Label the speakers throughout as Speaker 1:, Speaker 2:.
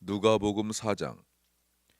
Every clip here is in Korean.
Speaker 1: 누가복음 4장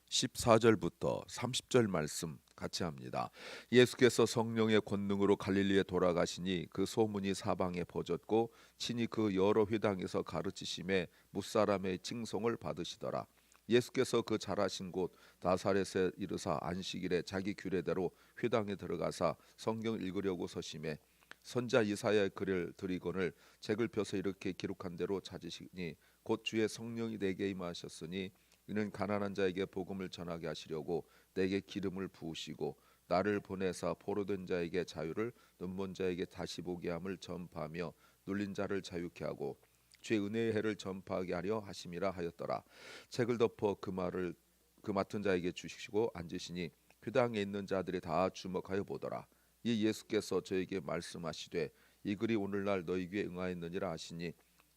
Speaker 1: 14절부터 30절 말씀 같이 합니다. 예수께서 성령의 권능으로 갈릴리에 돌아가시니 그 소문이 사방에 퍼졌고 친히 그 여러 회당에서 가르치심에 무사람의 칭송을 받으시더라. 예수께서 그 자라신 곳 나사렛에 이르사 안식일에 자기 규례대로 회당에 들어가사 성경 읽으려고 서심해 선자 이사야의 글을 드리거늘 책을 펴서 이렇게 기록한 대로 찾으시니 곧 주의 성령이 내게 임하셨으니 이는 가난한 자에게 복음을 전하게 하시려고 내게 기름을 부으시고 나를 보내사 포로된 자에게 자유를 눈먼 자에게 다시 보게 함을 전파하며 눌린 자를 자유케 하고 주의 은혜의 해를 전파하게 하려 하심이라 하였더라. 책을 덮어 그 맡은 자에게 주시고 앉으시니 회당에 있는 자들이 다 주목하여 보더라. 이 예수께서 저에게 말씀하시되 이 글이 오늘날 너희 귀에 응하였느니라 하시니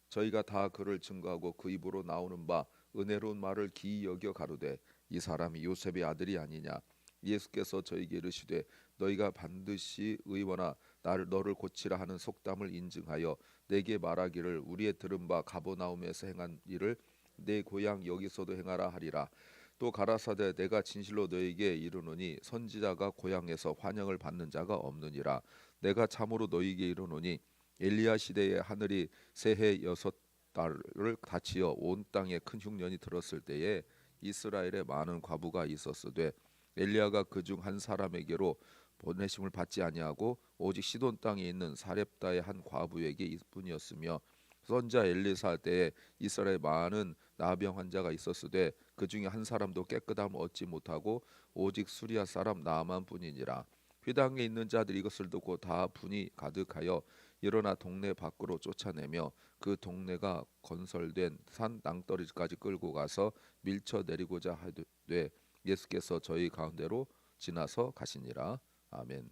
Speaker 1: 저희가 다 그를 증거하고 그 입으로 나오는 바 은혜로운 말을 기이 여겨 가로되 이 사람이 요셉의 아들이 아니냐. 예수께서 저에게 이르시되 너희가 반드시 의원아 너를 고치라 하는 속담을 인증하여 내게 말하기를 우리의 들은 바 가버나움에서 행한 일을 내 고향 여기서도 행하라 하리라. 또 가라사대 내가 진실로 너에게 이르노니 선지자가 고향에서 환영을 받는 자가 없느니라. 내가 참으로 너에게 이르노니 엘리야 시대에 하늘이 새해 6달을 닫히어 온 땅에 큰 흉년이 들었을 때에 이스라엘에 많은 과부가 있었으되 엘리야가 그중 한 사람에게로 보내심을 받지 아니하고 오직 시돈 땅에 있는 사렙다의 한 과부에게 이뿐이었으며 선자 엘리사 때에 이스라엘에 많은 나병 환자가 있었으되 그 중에 한 사람도 깨끗함 얻지 못하고 오직 수리아 사람 나만뿐이니라. 회당에 있는 자들이 이것을 듣고 다 분이 가득하여 일어나 동네 밖으로 쫓아내며 그 동네가 건설된 산 낭떠러지까지 끌고 가서 밀쳐 내리고자 하되 예수께서 저희 가운데로 지나서 가시니라. 아멘.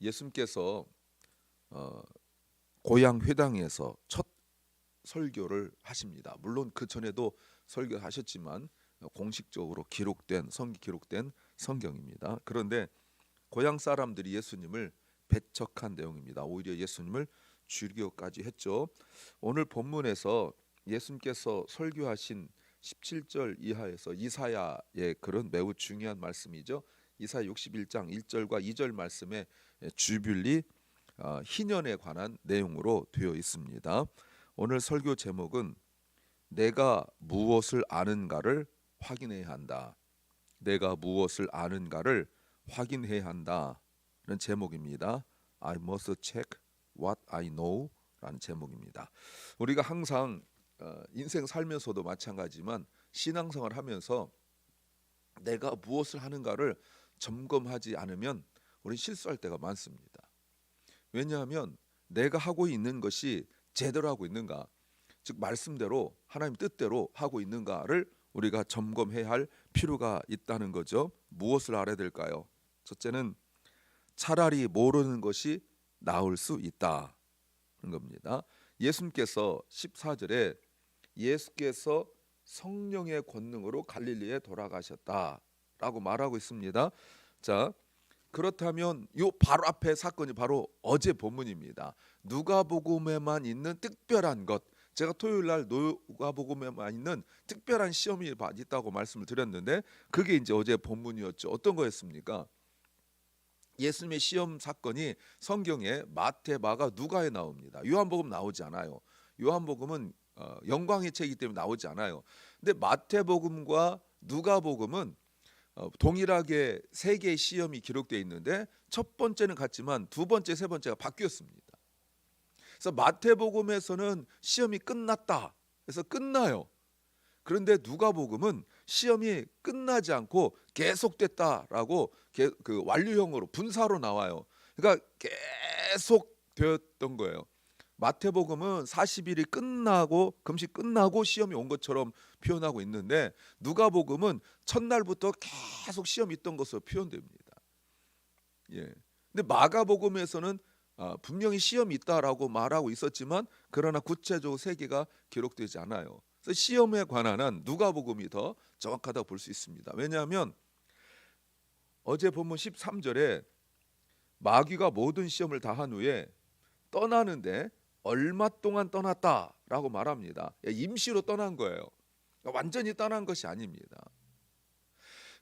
Speaker 1: 예수님께서 고향 회당에서 첫 설교를 하십니다. 물론 그 전에도 설교하셨지만 공식적으로 기록된 성경입니다. 그런데 고향 사람들이 예수님을 배척한 내용입니다. 오히려 예수님을 죽이기까지 했죠. 오늘 본문에서 예수님께서 설교하신 17절 이하에서 이사야의 글은 매우 중요한 말씀이죠. 이사야 61장 1절과 2절 말씀에 주빌리 희년에 관한 내용으로 되어 있습니다. 오늘 설교 제목은 내가 무엇을 아는가를 확인해야 한다. 내가 무엇을 아는가를 확인해야 한다는 제목입니다. I must check what I know 라는 제목입니다. 우리가 항상 인생 살면서도 마찬가지지만 신앙생활 하면서 내가 무엇을 하는가를 점검하지 않으면 우리는 실수할 때가 많습니다. 왜냐하면 내가 하고 있는 것이 제대로 하고 있는가, 즉 말씀대로 하나님 뜻대로 하고 있는가를 우리가 점검해야 할 필요가 있다는 거죠. 무엇을 알아야 될까요? 첫째는 차라리 모르는 것이 나을 수 있다는 겁니다. 예수님께서 14절에 예수께서 성령의 권능으로 갈릴리에 돌아가셨다라고 말하고 있습니다. 자, 그렇다면 요 바로 앞에 사건이 바로 어제 본문입니다. 누가복음에만 있는 특별한 것, 제가 토요일 날 누가복음에만 있는 특별한 시험이 있다고 말씀을 드렸는데 그게 이제 어제 본문이었죠. 어떤 거였습니까? 예수님의 시험 사건이 성경에 마태, 마가, 누가에 나옵니다. 요한복음 나오지 않아요. 요한복음은 영광의 책이기 때문에 나오지 않아요. 근데 마태복음과 누가복음은 동일하게 세 개의 시험이 기록되어 있는데 첫 번째는 같지만 두 번째, 세 번째가 바뀌었습니다. 그래서 마태복음에서는 시험이 끝났다. 그래서 끝나요. 그런데 누가복음은 시험이 끝나지 않고 계속됐다라고 그 완료형으로 분사로 나와요. 그러니까 계속 되었던 거예요. 마태복음은 40일이 끝나고 금식 끝나고 시험이 온 것처럼 표현하고 있는데 누가복음은 첫날부터 계속 시험이 있던 것으로 표현됩니다. 예. 근데 마가복음에서는 분명히 시험이 있다라고 말하고 있었지만 그러나 구체적으로 세계가 기록되지 않아요. 그래서 시험에 관한 한 누가복음이 더 정확하다고 볼 수 있습니다. 왜냐하면 어제 본문 13절에 마귀가 모든 시험을 다 한 후에 떠나는데 얼마 동안 떠났다라고 말합니다. 임시로 떠난 거예요. 완전히 떠난 것이 아닙니다.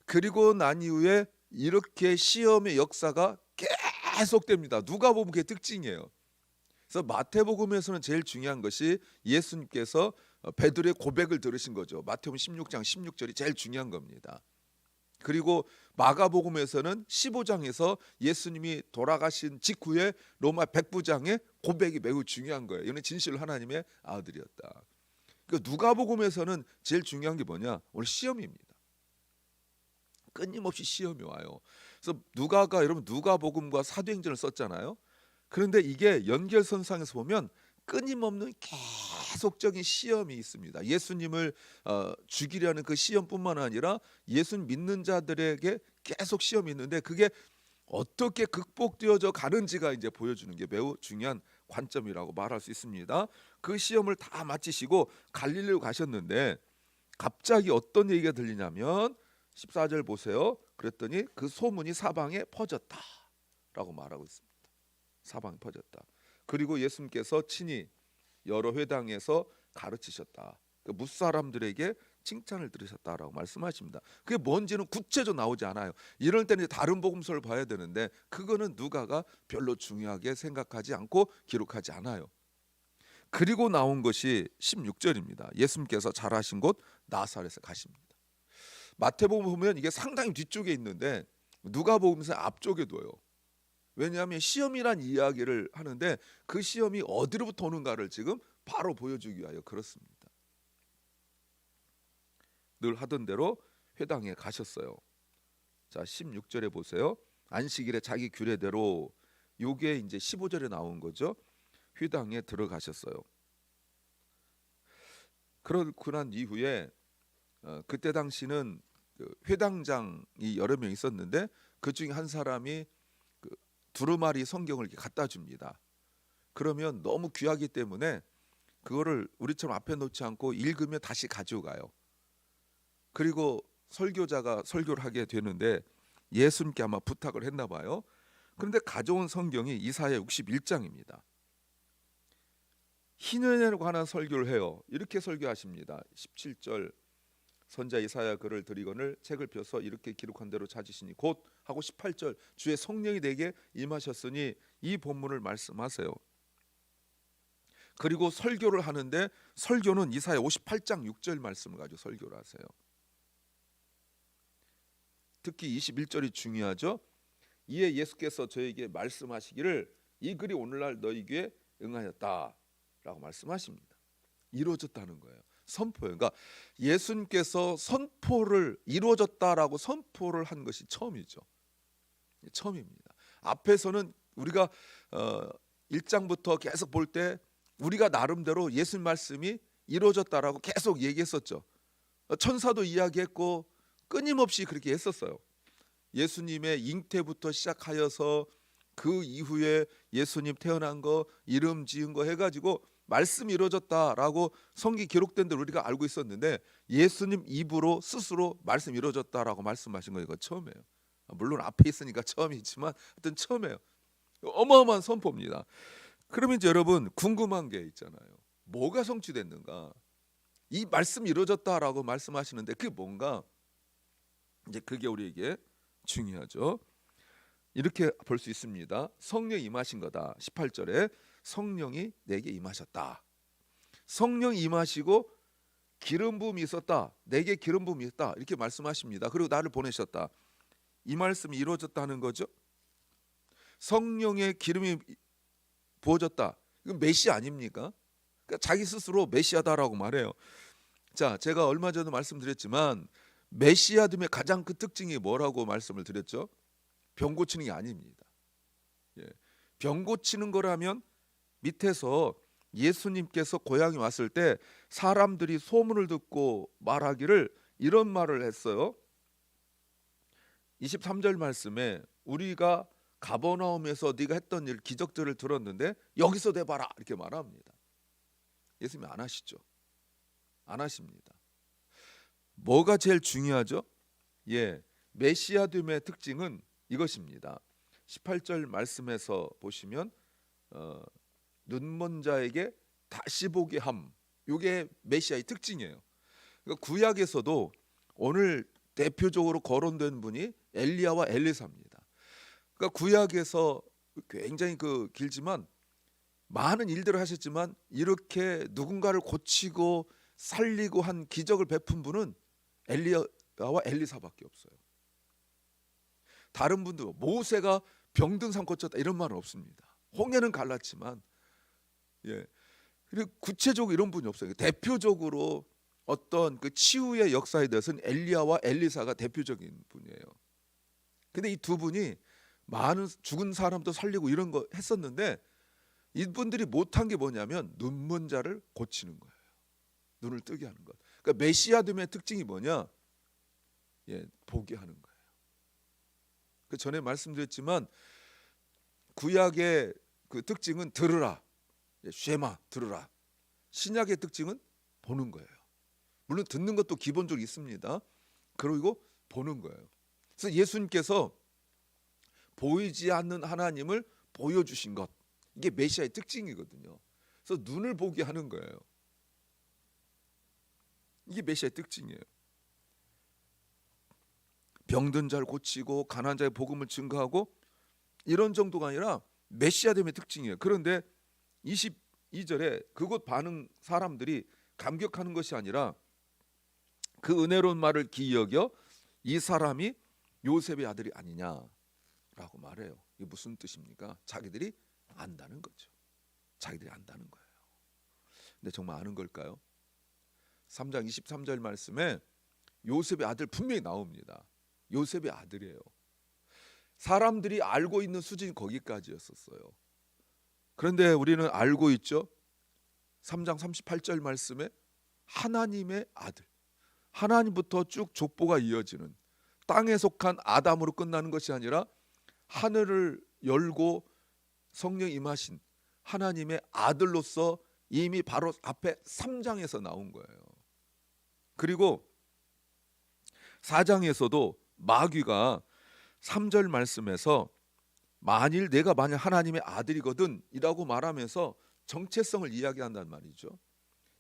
Speaker 1: 그리고 난 이후에 이렇게 시험의 역사가 계속됩니다. 누가 보면 그게 특징이에요. 그래서 마태복음에서는 제일 중요한 것이 예수님께서 베드로의 고백을 들으신 거죠. 마태복음 16장 16절이 제일 중요한 겁니다. 그리고 마가복음에서는 15장에서 예수님이 돌아가신 직후에 로마 백부장의 고백이 매우 중요한 거예요. 이는 진실 하나님의 아들이었다. 그러니까 누가복음에서는 제일 중요한 게 뭐냐? 오늘 시험입니다. 끊임없이 시험이 와요. 그래서 누가가 여러분 누가복음과 사도행전을 썼잖아요. 그런데 이게 연결선상에서 보면 끊임없는 계속적인 시험이 있습니다. 예수님을 죽이려는 그 시험뿐만 아니라 예수 믿는 자들에게 계속 시험이 있는데 그게 어떻게 극복되어져 가는지가 이제 보여주는 게 매우 중요한 관점이라고 말할 수 있습니다. 그 시험을 다 마치시고 갈릴리로 가셨는데 갑자기 어떤 얘기가 들리냐면 14절 보세요. 그랬더니 그 소문이 사방에 퍼졌다라고 말하고 있습니다. 사방에 퍼졌다. 그리고 예수님께서 친히 여러 회당에서 가르치셨다. 무사람들에게 칭찬을 들으셨다라고 말씀하십니다. 그게 뭔지는 구체적으로 나오지 않아요. 이럴 때는 다른 복음서를 봐야 되는데 그거는 누가가 별로 중요하게 생각하지 않고 기록하지 않아요. 그리고 나온 것이 16절입니다. 예수님께서 자라신 곳 나사렛에 가십니다. 마태복음 보면 이게 상당히 뒤쪽에 있는데 누가복음서 앞쪽에 둬요. 왜냐하면 시험이란 이야기를 하는데 그 시험이 어디로부터 오는가를 지금 바로 보여주기 위하여 그렇습니다. 늘 하던 대로 회당에 가셨어요. 자 16절에 보세요. 안식일에 자기 규례대로 요게 이제 15절에 나온 거죠. 회당에 들어가셨어요. 그러고 난 이후에 그때 당시는 그 회당장이 여러 명 있었는데 그 중에 한 사람이 그 두루마리 성경을 이렇게 갖다 줍니다. 그러면 너무 귀하기 때문에 그거를 우리처럼 앞에 놓지 않고 읽으면 다시 가져가요. 그리고 설교자가 설교를 하게 되는데 예수님께 아마 부탁을 했나 봐요. 그런데 가져온 성경이 이사야 61장입니다. 희년에 관한 설교를 해요. 이렇게 설교하십니다. 17절 선자 이사야 글을 드리거늘 책을 펴서 이렇게 기록한 대로 찾으시니 곧 하고 18절 주의 성령이 내게 임하셨으니 이 본문을 말씀하세요. 그리고 설교를 하는데 설교는 이사야 58장 6절 말씀을 가지고 설교를 하세요. 특히 21절이 중요하죠. 이에 예수께서 저에게 말씀하시기를 이 글이 오늘날 너희 귀에 응하였다라고 말씀하십니다. 이루어졌다는 거예요. 선포예요. 그러니까 예수님께서 선포를 이루어졌다라고 선포를 한 것이 처음이죠. 처음입니다. 앞에서는 우리가 1장부터 계속 볼 때 우리가 나름대로 예수님 말씀이 이루어졌다라고 계속 얘기했었죠. 천사도 이야기했고 끊임없이 그렇게 했었어요. 예수님의 잉태부터 시작하여서 그 이후에 예수님 태어난 거, 이름 지은 거 해가지고 말씀이 이루어졌다라고 성경이 기록된 대로 우리가 알고 있었는데 예수님 입으로 스스로 말씀이 이루어졌다라고 말씀하신 거 이거 처음이에요. 물론 앞에 있으니까 처음이지만 하여튼 처음이에요. 어마어마한 선포입니다. 그러면 이제 여러분 궁금한 게 있잖아요. 뭐가 성취됐는가? 이 말씀이 이루어졌다라고 말씀하시는데 그게 뭔가? 이제 그게 우리에게 중요하죠. 이렇게 볼 수 있습니다. 성령이 임하신 거다. 18절에 성령이 내게 임하셨다. 성령이 임하시고 기름 부음이 있었다. 내게 기름 부음이 있다. 이렇게 말씀하십니다. 그리고 나를 보내셨다. 이 말씀이 이루어졌다는 거죠. 성령의 기름이 부어졌다. 이건 메시아 아닙니까? 그러니까 자기 스스로 메시아다라고 말해요. 자, 제가 얼마 전에 말씀드렸지만 메시아됨의 가장 큰 특징이 뭐라고 말씀을 드렸죠? 병 고치는 게 아닙니다. 병 고치는 거라면 밑에서 예수님께서 고향에 왔을 때 사람들이 소문을 듣고 말하기를 이런 말을 했어요. 23절 말씀에 우리가 가버나움에서 네가 했던 일 기적들을 들었는데 여기서 내봐라 이렇게 말합니다. 예수님이 안 하시죠. 안 하십니다. 뭐가 제일 중요하죠? 메시아됨의 특징은 이것입니다. 18절 말씀에서 보시면 눈먼 자에게 다시 보게 함. 이게 메시아의 특징이에요. 그러니까 구약에서도 오늘 대표적으로 거론된 분이 엘리야와 엘리사입니다. 그러니까 구약에서 굉장히 길지만 많은 일들을 하셨지만 이렇게 누군가를 고치고 살리고 한 기적을 베푼 분은 엘리야와 엘리사밖에 없어요. 다른 분도 모세가 병든 산 고쳤다 이런 말은 없습니다. 홍해는 갈랐지만, 예. 그리고 구체적으로 이런 분이 없어요. 대표적으로 어떤 그 치유의 역사에 대해서는 엘리야와 엘리사가 대표적인 분이에요. 근데 이 두 분이 많은 죽은 사람도 살리고 이런 거 했었는데 이분들이 못한 게 뭐냐면 눈먼 자를 고치는 거예요. 눈을 뜨게 하는 것. 그러니까 메시아됨의 특징이 뭐냐? 예, 보게 하는 거예요. 그 전에 말씀드렸지만 구약의 그 특징은 들으라, 쉐마 들으라. 신약의 특징은 보는 거예요. 물론 듣는 것도 기본적으로 있습니다. 그리고 보는 거예요. 그래서 예수님께서 보이지 않는 하나님을 보여주신 것, 이게 메시아의 특징이거든요. 그래서 눈을 보게 하는 거예요. 이게 메시아의 특징이에요. 병든 자를 고치고 가난한 자의 복음을 증거하고 이런 정도가 아니라 메시아됨의 특징이에요. 그런데 22절에 그곳 반응 사람들이 감격하는 것이 아니라 그 은혜로운 말을 기여겨 이 사람이 요셉의 아들이 아니냐라고 말해요. 이게 무슨 뜻입니까? 자기들이 안다는 거죠. 자기들이 안다는 거예요. 근데 정말 아는 걸까요? 3장 23절 말씀에 요셉의 아들 분명히 나옵니다. 요셉의 아들이에요. 사람들이 알고 있는 수준이 거기까지였었어요. 그런데 우리는 알고 있죠. 3장 38절 말씀에 하나님의 아들, 하나님부터 쭉 족보가 이어지는, 땅에 속한 아담으로 끝나는 것이 아니라 하늘을 열고 성령 임하신 하나님의 아들로서 이미 바로 앞에 3장에서 나온 거예요. 그리고 4장에서도 마귀가 3절 말씀에서 만일 하나님의 아들이거든 이라고 말하면서 정체성을 이야기한단 말이죠.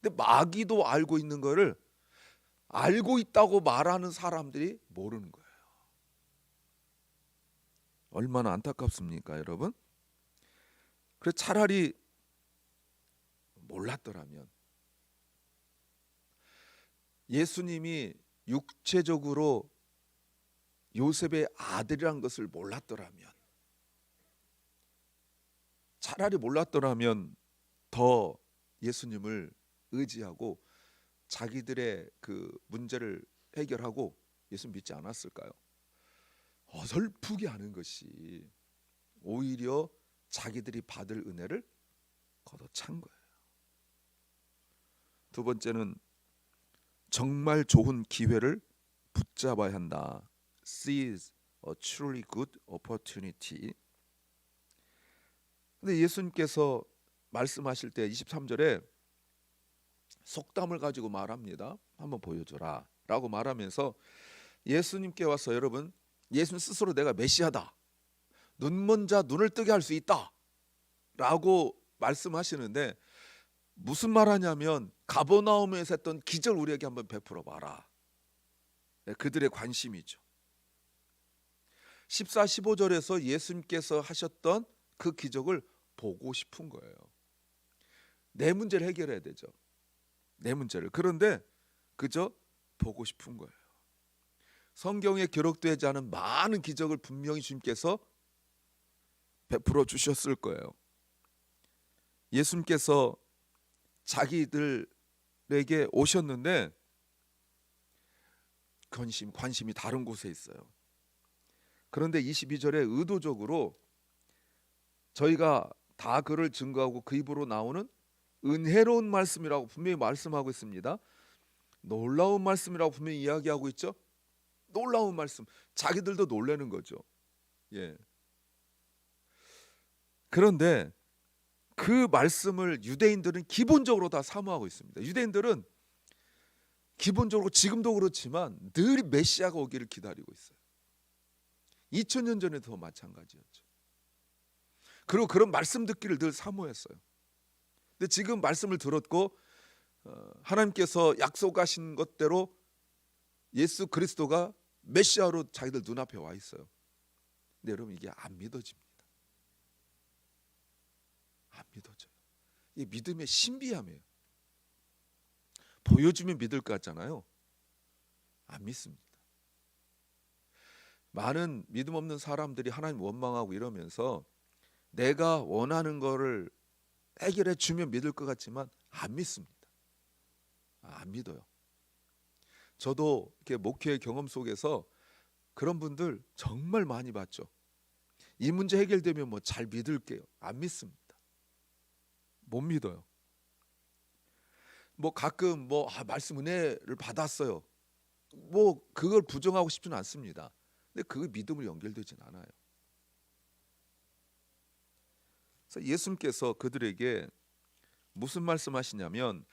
Speaker 1: 근데 마귀도 알고 있는 거를 알고 있다고 말하는 사람들이 모르는 거예요. 얼마나 안타깝습니까, 여러분? 그래서 차라리 몰랐더라면, 예수님이 육체적으로 요셉의 아들이란 것을 몰랐더라면, 차라리 몰랐더라면 더 예수님을 의지하고 자기들의 그 문제를 해결하고 예수 믿지 않았을까요? 어설프게 하는 것이 오히려 자기들이 받을 은혜를 걷어찬 거예요. 두 번째는 정말 좋은 기회를 붙잡아야 한다. Seize a truly good opportunity. 근데 예수님께서 말씀하실 때 23절에 속담을 가지고 말합니다. 한번 보여줘라 라고 말하면서 예수님께 와서, 여러분, 예수님 스스로 내가 메시아다, 눈먼 자 눈을 뜨게 할 수 있다 라고 말씀하시는데 무슨 말하냐면 가버나움에서 했던 기적을 우리에게 한번 베풀어 봐라. 그들의 관심이죠. 14, 15절에서 예수님께서 하셨던 그 기적을 보고 싶은 거예요. 내 문제를 해결해야 되죠. 내 문제를. 그런데 그저 보고 싶은 거예요. 성경에 기록되지 않은 많은 기적을 분명히 주님께서 베풀어 주셨을 거예요. 예수님께서 자기들에게 오셨는데 관심이 다른 곳에 있어요. 그런데 22절에 의도적으로 저희가 다 그를 증거하고 그 입으로 나오는 은혜로운 말씀이라고 분명히 말씀하고 있습니다. 놀라운 말씀이라고 분명히 이야기하고 있죠. 놀라운 말씀, 자기들도 놀라는 거죠. 예. 그런데 그 말씀을 유대인들은 기본적으로 다 사모하고 있습니다. 유대인들은 기본적으로 지금도 그렇지만 늘 메시아가 오기를 기다리고 있어요. 2000년 전에도 마찬가지였죠. 그리고 그런 말씀 듣기를 늘 사모했어요. 근데 지금 말씀을 들었고 하나님께서 약속하신 것대로 예수 그리스도가 메시아로 자기들 눈앞에 와 있어요. 근데 여러분 이게 안 믿어집니다. 안 믿어져요. 이 믿음의 신비함이에요. 보여주면 믿을 것 같잖아요. 안 믿습니다. 많은 믿음 없는 사람들이 하나님 원망하고 이러면서 내가 원하는 거를 해결해 주면 믿을 것 같지만 안 믿습니다. 안 믿어요. 저도 이렇게 목회의 경험 속에서 그런 분들 정말 많이 봤죠. 이 문제 해결되면 뭐 잘 믿을게요. 안 믿습니다. 못 믿어요. 뭐 가끔 말씀 은혜를 받았어요. 뭐 그걸 부정하고 싶지는 않습니다. 근데 그 믿음으로 연결되진 않아요. 그래서 예수님께서 그들에게 무슨 말씀하시냐면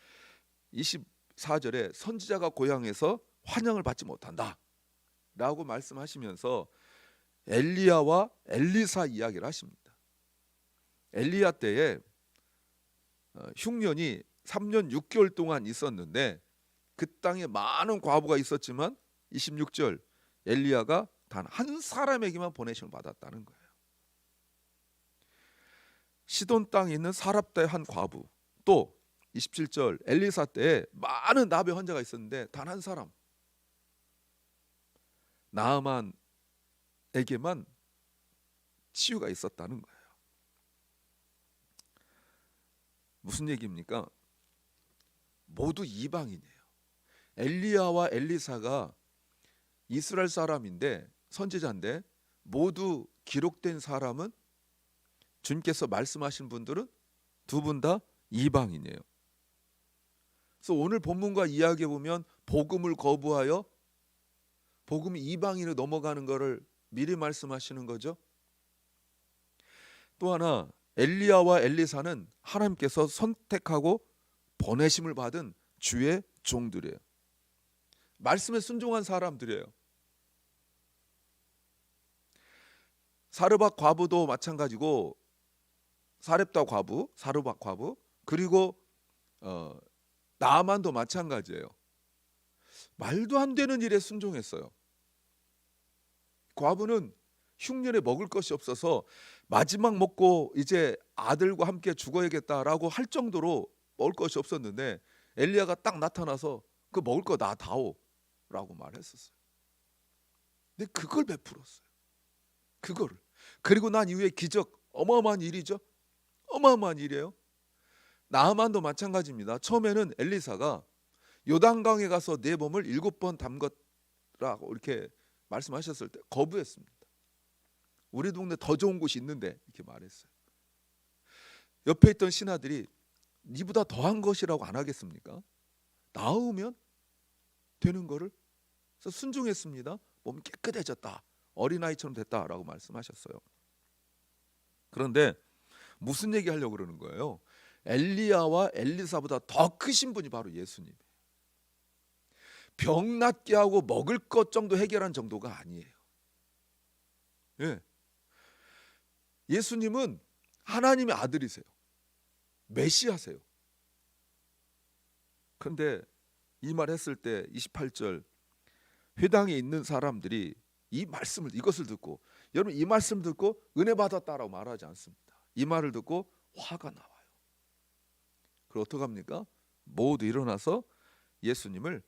Speaker 1: 24절에 선지자가 고향에서 환영을 받지 못한다 라고 말씀하시면서 엘리야와 엘리사 이야기를 하십니다. 엘리야 때에 흉년이 3년 6개월 동안 있었는데 그 땅에 많은 과부가 있었지만 26절 엘리야가 단 한 사람에게만 보내심을 받았다는 거예요. 시돈 땅에 있는 사랍다의 한 과부, 또 27절 엘리사 때에 많은 나병 환자가 있었는데 단 한 사람 나아만에게만 치유가 있었다는 거예요. 무슨 얘기입니까? 모두 이방인이에요. 엘리야와 엘리사가 이스라엘 사람인데 선지자인데 모두 기록된 사람은 주님께서 말씀하신 분들은 두 분 다 이방인이에요. 그래서 오늘 본문과 이야기해 보면 복음을 거부하여 복음이 이방인으로 넘어가는 것을 미리 말씀하시는 거죠. 또 하나 엘리야와 엘리사는 하나님께서 선택하고 보내심을 받은 주의 종들이에요. 말씀에 순종한 사람들이에요. 사르밧 과부도 마찬가지고 사렙다 과부, 사르밧 과부 그리고 나아만도 마찬가지예요. 말도 안 되는 일에 순종했어요. 과부는 흉년에 먹을 것이 없어서 마지막 먹고 이제 아들과 함께 죽어야겠다라고 할 정도로 먹을 것이 없었는데 엘리야가 딱 나타나서 그 먹을 거 나 다오 라고 말했었어요. 근데 그걸 베풀었어요. 그거를. 그리고 난 이후에 기적, 어마어마한 일이죠. 어마어마한 일이에요. 나아만도 마찬가지입니다. 처음에는 엘리사가 요단강에 가서 내 몸을 7번 담궜라고 이렇게 말씀하셨을 때 거부했습니다. 우리 동네 더 좋은 곳이 있는데 이렇게 말했어요. 옆에 있던 신하들이 니보다 더한 것이라고 안 하겠습니까? 나으면 되는 거를. 그래서 순종했습니다. 몸이 깨끗해졌다. 어린아이처럼 됐다라고 말씀하셨어요. 그런데 무슨 얘기 하려고 그러는 거예요? 엘리야와 엘리사보다 더 크신 분이 바로 예수님이에요. 병 낫게 하고 먹을 것 정도 해결한 정도가 아니에요. 예. 예수님은 하나님의 아들이세요. 메시아세요. 그런데 이 말 했을 때 28절 회당에 있는 사람들이 이것을 듣고, 여러분 이 말씀 듣고 은혜 받았다라고 말하지 않습니다. 이 말을 듣고 화가 나와요. 그럼 어떡합니까? 모두 일어나서 예수님을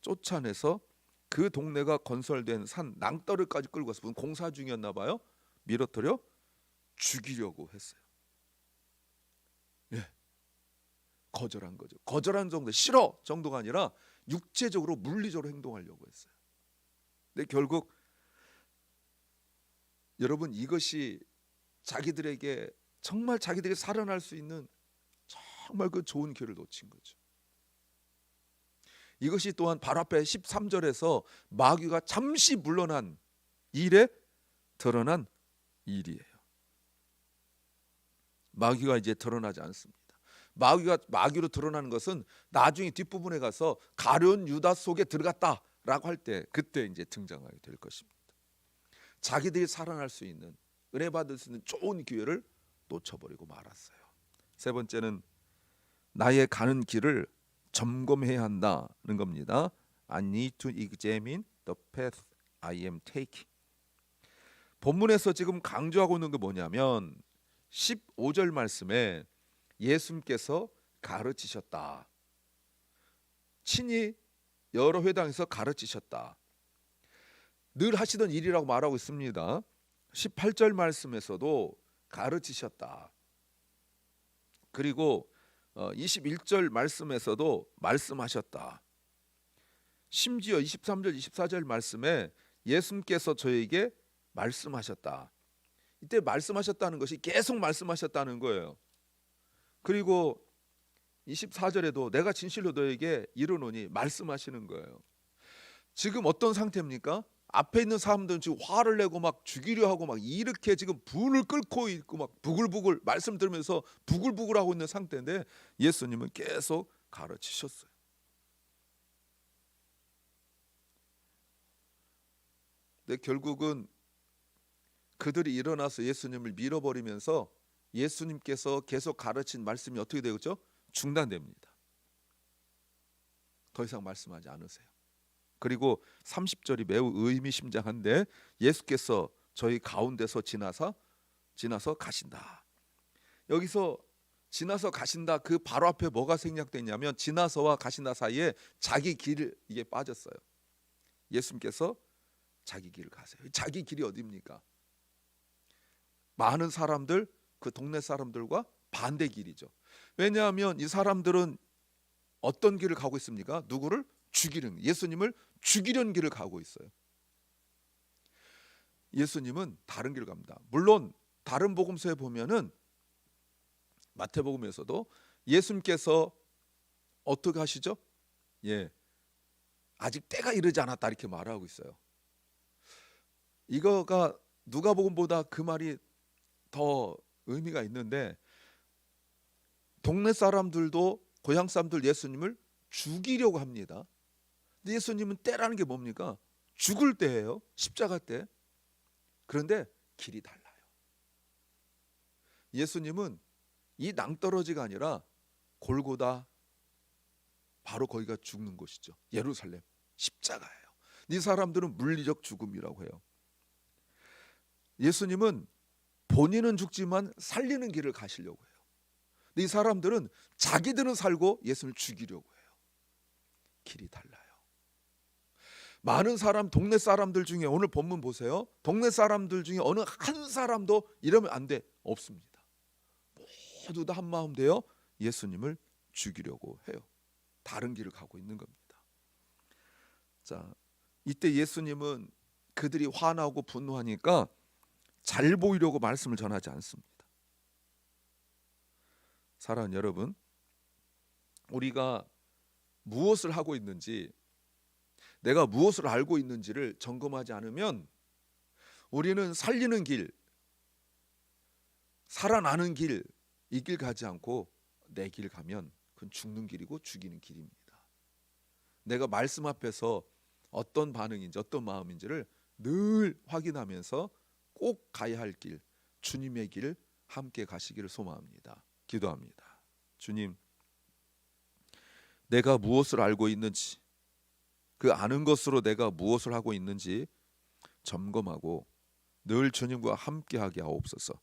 Speaker 1: 쫓아내서 그 동네가 건설된 산 낭떠러까지 끌고 가서 무슨 공사 중이었나 봐요. 밀어뜨려 죽이려고 했어요. 예, 거절한 거죠. 거절한 정도, 싫어 정도가 아니라 육체적으로 물리적으로 행동하려고 했어요. 근데 결국 여러분 이것이 자기들에게 정말 자기들이 살아날 수 있는 정말 그 좋은 기회를 놓친 거죠. 이것이 또한 바로 앞에 13절에서 마귀가 잠시 물러난 일에 드러난 일이에요. 마귀가 이제 드러나지 않습니다. 마귀로 드러나는 것은 나중에 뒷부분에 가서 가룟 유다 속에 들어갔다라고 할 때 그때 이제 등장하게 될 것입니다. 자기들이 살아날 수 있는 은혜 받을 수 있는 좋은 기회를 놓쳐버리고 말았어요. 세 번째는 나의 가는 길을 점검해야 한다는 겁니다. I need to examine the path I am taking. 본문에서 지금 강조하고 있는 게 뭐냐면 15절 말씀에 예수님께서 가르치셨다. 친히 여러 회당에서 가르치셨다. 늘 하시던 일이라고 말하고 있습니다. 18절 말씀에서도 가르치셨다. 그리고 21절 말씀에서도 말씀하셨다. 심지어 23절 24절 말씀에 예수님께서 저에게 말씀하셨다. 이때 말씀하셨다는 것이 계속 말씀하셨다는 거예요. 그리고 24절에도 내가 진실로 너에게 이르노니 말씀하시는 거예요. 지금 어떤 상태입니까? 앞에 있는 사람들은 지금 화를 내고 막 죽이려 하고 막 이렇게 지금 분을 끓고 있고 막 부글부글 말씀 들으면서 부글부글 하고 있는 상태인데 예수님은 계속 가르치셨어요. 근데 결국은 그들이 일어나서 예수님을 밀어버리면서 예수님께서 계속 가르친 말씀이 어떻게 되겠죠? 중단됩니다. 더 이상 말씀하지 않으세요. 그리고 30절이 매우 의미심장한데 예수께서 저희 가운데서 지나서 가신다. 여기서 지나서 가신다 그 바로 앞에 뭐가 생략되냐면 지나서와 가신다 사이에 자기 길 이게 빠졌어요. 예수님께서 자기 길을 가세요. 자기 길이 어디입니까? 많은 사람들 그 동네 사람들과 반대 길이죠. 왜냐하면 이 사람들은 어떤 길을 가고 있습니까? 누구를 죽이는 예수님을 죽이려는 길을 가고 있어요. 예수님은 다른 길을 갑니다. 물론 다른 복음서에 보면은 마태복음에서도 예수님께서 어떻게 하시죠? 아직 때가 이르지 않았다 이렇게 말하고 있어요. 이거가 누가복음보다 그 말이 더 의미가 있는데 동네 사람들도 고향 사람들 예수님을 죽이려고 합니다. 근데 예수님은 때라는 게 뭡니까? 죽을 때예요. 십자가 때. 그런데 길이 달라요. 예수님은 이 낭떠러지가 아니라 골고다 바로 거기가 죽는 곳이죠. 예루살렘 십자가예요. 이 사람들은 물리적 죽음이라고 해요. 예수님은 본인은 죽지만 살리는 길을 가시려고 해요. 근데 이 사람들은 자기들은 살고 예수님을 죽이려고 해요. 길이 달라요. 많은 사람 동네 사람들 중에 오늘 본문 보세요. 동네 사람들 중에 어느 한 사람도 이러면 안 돼. 없습니다. 모두 다 한 마음 되어 예수님을 죽이려고 해요. 다른 길을 가고 있는 겁니다. 자, 이때 예수님은 그들이 화나고 분노하니까 잘 보이려고 말씀을 전하지 않습니다. 사랑하는 여러분, 우리가 무엇을 하고 있는지 내가 무엇을 알고 있는지를 점검하지 않으면 우리는 살리는 길, 살아나는 길, 이 길 가지 않고 내 길 가면 그건 죽는 길이고 죽이는 길입니다. 내가 말씀 앞에서 어떤 반응인지 어떤 마음인지를 늘 확인하면서 꼭 가야 할 길, 주님의 길 함께 가시기를 소망합니다. 기도합니다. 주님, 내가 무엇을 알고 있는지 그 아는 것으로 내가 무엇을 하고 있는지 점검하고 늘 주님과 함께하게 하옵소서.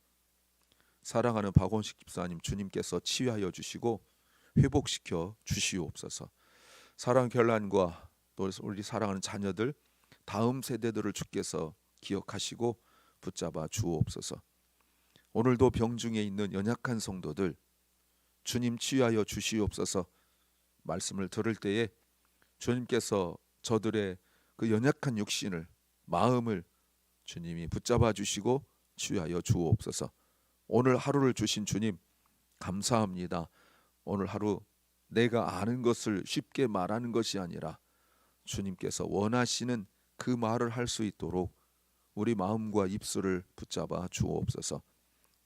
Speaker 1: 사랑하는 박원식 집사님 주님께서 치유하여 주시고 회복시켜 주시옵소서. 사랑 결란과 또 우리 사랑하는 자녀들 다음 세대들을 주께서 기억하시고 붙잡아 주옵소서. 오늘도 병중에 있는 연약한 성도들 주님 치유하여 주시옵소서. 말씀을 들을 때에 주님께서 저들의 그 연약한 육신을 마음을 주님이 붙잡아 주시고 치유하여 주옵소서. 오늘 하루를 주신 주님 감사합니다. 오늘 하루 내가 아는 것을 쉽게 말하는 것이 아니라 주님께서 원하시는 그 말을 할 수 있도록 우리 마음과 입술을 붙잡아 주옵소서.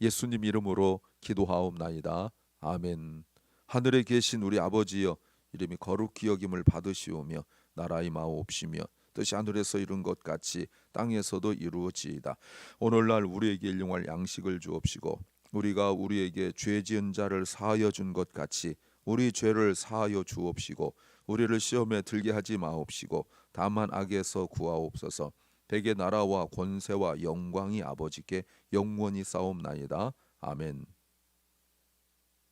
Speaker 1: 예수님 이름으로 기도하옵나이다. 아멘. 하늘에 계신 우리 아버지여, 이름이 거룩히 여김을 받으시오며 나라의 마옵시며 뜻이 하늘에서 이룬 것 같이 땅에서도 이루어지이다. 오늘날 우리에게 일용할 양식을 주옵시고 우리가 우리에게 죄 지은 자를 사하여 준 것 같이 우리 죄를 사하여 주옵시고 우리를 시험에 들게 하지 마옵시고 다만 악에서 구하옵소서. 백의 나라와 권세와 영광이 아버지께 영원히 싸움나이다. 아멘.